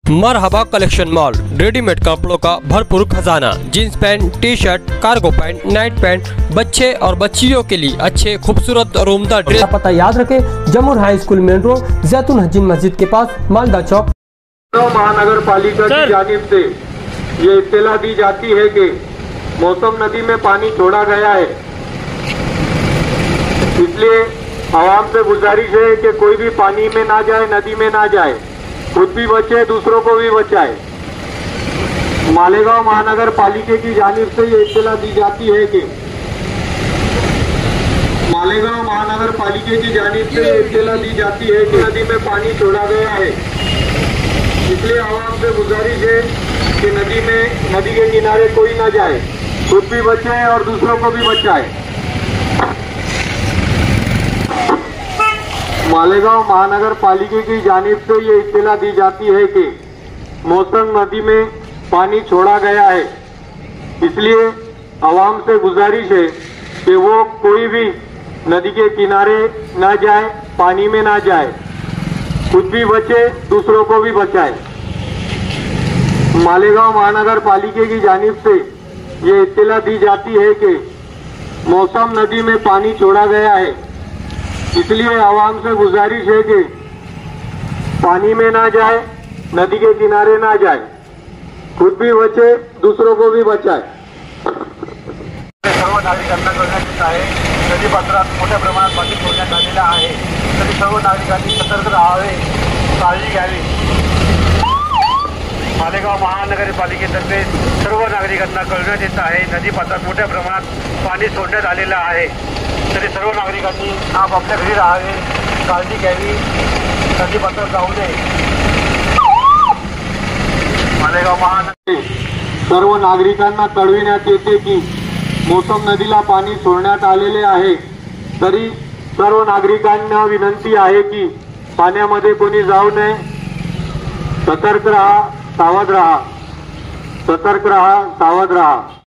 मरहबा collection mall, readymade कपड़ों का भरपूर खजाना। Jeans pant, T shirt, cargo pant, night pant, बच्चे और बच्चियों के लिए अच्छे खूबसूरत और उम्दा ड्रेस। पता याद रखें, जमुर हाई स्कूल मेन रोड, जैतून हजीन मस्जिद के पास, मालदा चौक। महानगर पालिका की जानिब से ये इत्तला दी जाती है कि मौसम नदी में पानी छोड़ा गया है, इसलिए आवाम से गुजारिश है कि कोई भी पानी में ना जाए, नदी में ना जाए, खुद भी बचे, दूसरों को भी बचाए। मालेगांव महानगर पालिका की जानिब से ये इत्तला दी जाती है कि मालेगांव महानगर पालिका की जानिब से इत्तला दी जाती है कि नदी में पानी छोड़ा गया है, इसलिए आवाम से गुजारिश है कि नदी के किनारे कोई ना जाए, खुद भी बचाए और दूसरों को भी बचाए। मालेगांव महानगर पालिका की जानिब से ये इत्तला दी जाती है कि मौसम नदी में पानी छोड़ा गया है, इसलिए आवाम से गुजारिश है कि वो कोई भी नदी के किनारे ना जाए, पानी में ना जाए, खुद भी बचे, दूसरों को भी बचाए। मालेगांव महानगर पालिका की जानिब से ये इत्तला दी जाती है कि मौसम नदी में पानी छोड़ा गया है, इसलिए आवाम से गुजारिश है कि पानी में ना जाए, नदी के किनारे ना जाए, खुद भी बचे, दूसरों को भी बचाए। सर्व नागरिकांना कळविण्यात येत आहे, नदी पात्रात मोठ्या प्रमाणात पाणी सोडण्यात आलेलं आहे, तरी सर्व नागरिकांनी सतर्क राहावे, काळजी घ्यावी। मालेगाव महानगरपालिकेतर्फे सर्व नागरिकांना कळविण्यात येत आहे, नदी पात्रात मोठ्या प्रमाणात पाणी सोडण्यात आलेलं आहे, तरी सर्व नागरिकांनी आपापल्या घरी राहावे, काळजी घ्यावी, नदी पात्रात जाऊ नये। मालेगाव महानगर सर्व नागरिकांना कळविण्यात येते की मौसम नदीला पाणी सोडण्यात आलेले आहे, तरी सर्व नागरिकांना विनंती आहे की पाण्यामध्ये कोणी जाऊ नये, सतर्क रहा, सावध रहा, सतर्क रहा, सावध रहा।